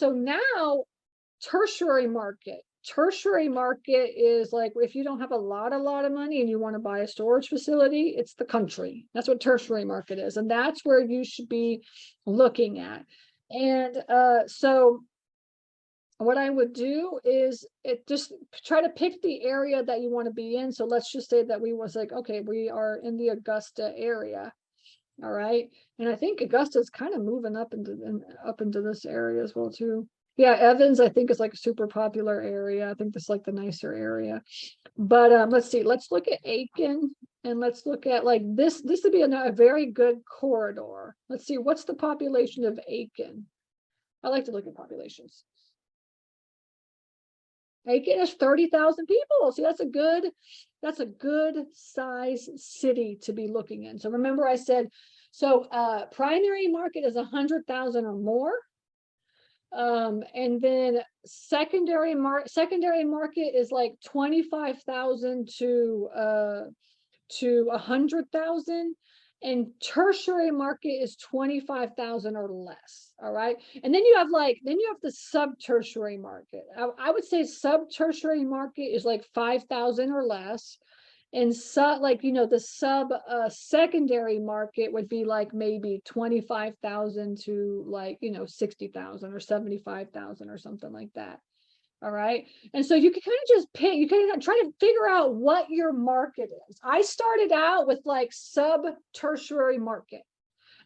so now tertiary market. Tertiary market is like if you don't have a lot of money and you want to buy a storage facility, it's the country. That's what tertiary market is. And that's where you should be looking at. And so what I would do is just try to pick the area that you want to be in. So let's just say that we was like, okay, we are in the Augusta area. All right. And I think Augusta is kind of moving up into this area as well too. Yeah, Evans, I think is like a super popular area. I think this is like the nicer area. But let's see, let's look at Aiken and let's look at like this. This would be a very good corridor. Let's see, what's the population of Aiken? I like to look at populations. Aiken is 30,000 people. See, that's a good size city to be looking in. So remember I said, so primary market is 100,000 or more. And then secondary market is like 25,000 to 100,000. And tertiary market is 25,000 or less. All right. And then you have the sub-tertiary market. I would say sub-tertiary market is like 5,000 or less. And the secondary market would be like maybe 25,000 to 60,000 or 75,000 or something like that. All right. And so you can kind of just pick, you can try to figure out what your market is. I started out with like sub-tertiary market.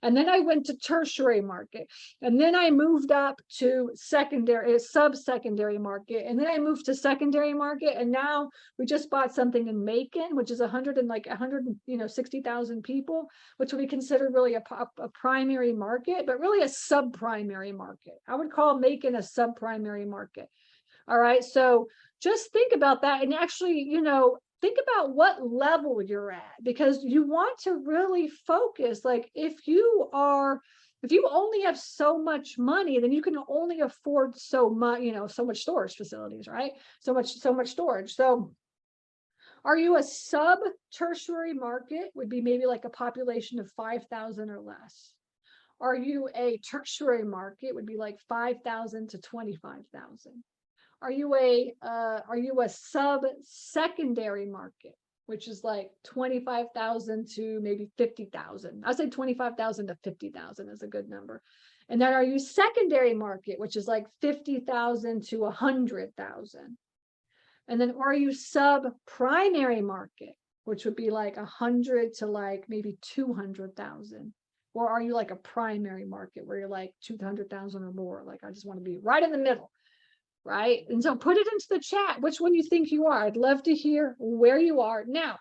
And then I went to tertiary market. And then I moved up to sub-secondary market. And then I moved to secondary market. And now we just bought something in Macon, which is 160,000 people, which would be considered really a primary market, but really a sub-primary market. I would call Macon a sub-primary market. All right. So just think about that. And actually, think about what level you're at, because you want to really focus. Like if you only have so much money, then you can only afford so much, so much storage facilities, right? So much storage. So are you a sub-tertiary market? Would be maybe like a population of 5,000 or less. Are you a tertiary market? Would be like 5,000 to 25,000. Are you a sub-secondary market, which is like 25,000 to maybe 50,000? I'd say 25,000 to 50,000 is a good number. And then are you secondary market, which is like 50,000 to 100,000? And then are you sub-primary market, which would be like 100 to like maybe 200,000? Or are you like a primary market where you're like 200,000 or more? Like I just want to be right in the middle. Right. And so put it into the chat, which one you think you are. I'd love to hear where you are now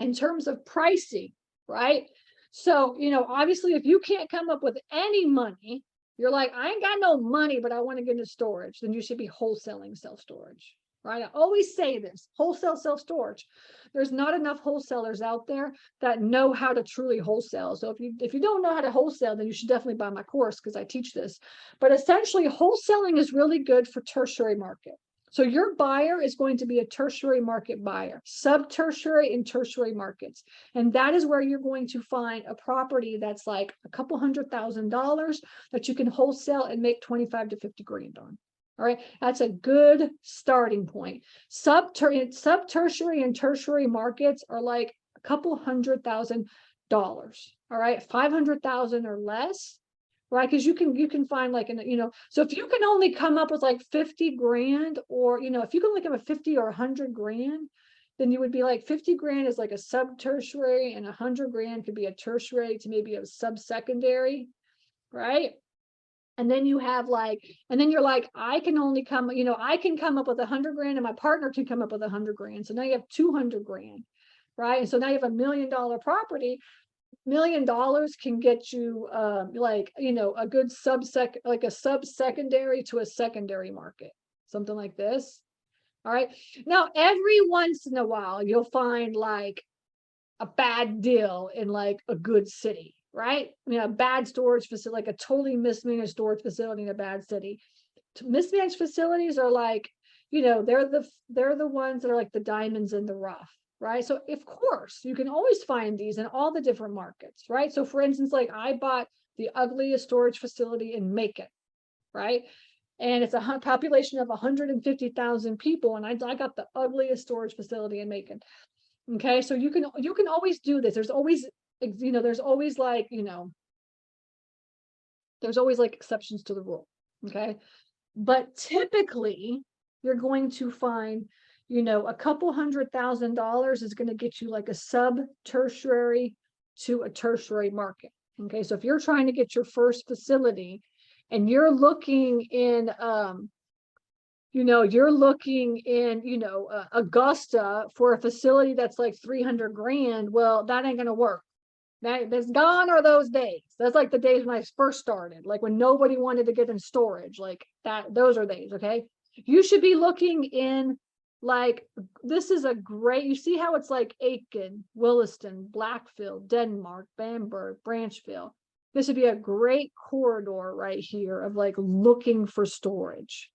in terms of pricing. Right. So, obviously, if you can't come up with any money, you're like, I ain't got no money, but I want to get into storage, then you should be wholesaling self-storage. Right. I always say this: wholesale self-storage. There's not enough wholesalers out there that know how to truly wholesale. So if you don't know how to wholesale, then you should definitely buy my course, because I teach this. But essentially, wholesaling is really good for tertiary market. So your buyer is going to be a tertiary market buyer, sub-tertiary and tertiary markets. And that is where you're going to find a property that's like a couple $100,000 that you can wholesale and make 25 to 50 grand on. All right, that's a good starting point. Sub-tertiary and tertiary markets are like a couple $100,000. All right, 500,000 or less, right? Because you can find like so if you can only come up with like 50 grand, or if you can only come up with 50 or 100 grand, then you would be like 50 grand is like a sub-tertiary, and 100 grand could be a tertiary to maybe a sub-secondary, right? And then you have and then you're like, I can come up with 100 grand, and my partner can come up with 100 grand. So now you have 200 grand, right? And so now you have $1 million property. $1 million can get you a good sub-secondary to a secondary market, something like this. All right. Now, every once in a while, you'll find like a bad deal in like a good city. Right? A bad storage facility, like a totally mismanaged storage facility in a bad city. Mismanaged facilities are like, they're the ones that are like the diamonds in the rough, right? So of course you can always find these in all the different markets, right? So for instance, like I bought the ugliest storage facility in Macon, right? and it's a population of 150,000 people. And I got the ugliest storage facility in Macon. Okay, so you can always do this. There's always, there's always like, there's always like exceptions to the rule. Okay, but typically you're going to find, a couple $100,000 is going to get you like a sub-tertiary to a tertiary market. Okay, so if you're trying to get your first facility and you're looking in, Augusta for a facility that's like 300 grand, well, that ain't gonna work. That's gone are those days. That's like the days when I first started, like when nobody wanted to get in storage, like that. Those are days. Okay, you should be looking in, like, this is a great, you see how it's like Aiken, Williston, Blackfield, Denmark, Bamberg, Branchville. This would be a great corridor right here of like looking for storage,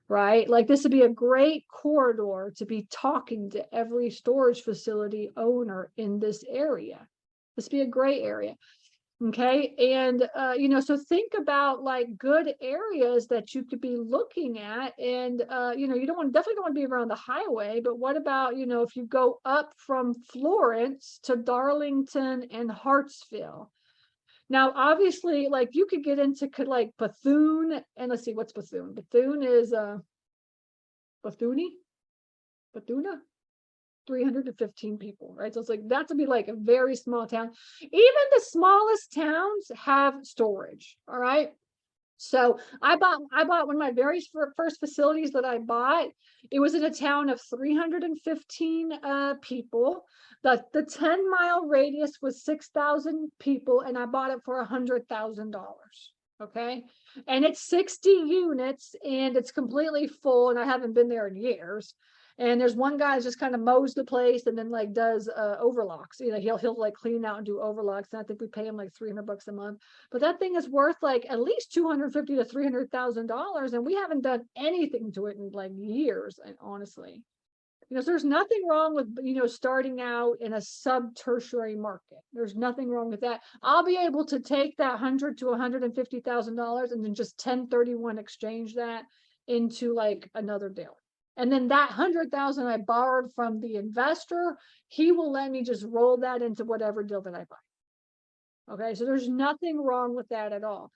right? Like this would be a great corridor to be talking to every storage facility owner in this area. This would be a great area. Okay. And, so think about like good areas that you could be looking at. And, you definitely don't want to be around the highway, but what about, if you go up from Florence to Darlington and Hartsville? Now, obviously, like you could get into like Bethune, and let's see, what's Bethune? Bethune is Bethuna, 315 people, right? So it's like that to be like a very small town. Even the smallest towns have storage. All right. So I bought one of my very first facilities that I bought. It was in a town of 315 people. The 10-mile radius was 6,000 people, and I bought it for $100,000. Okay. And it's 60 units and it's completely full, and I haven't been there in years. And there's one guy that just kind of mows the place and then like does overlocks. He'll like clean out and do overlocks. And I think we pay him like $300 a month. But that thing is worth like at least $250,000 to $300,000, and we haven't done anything to it in like years. And honestly, so there's nothing wrong with starting out in a sub-tertiary market. There's nothing wrong with that. I'll be able to take that $100,000 to $150,000 and then just 1031 exchange that into like another deal. And then that $100,000 I borrowed from the investor, he will let me just roll that into whatever deal that I buy. Okay, so there's nothing wrong with that at all.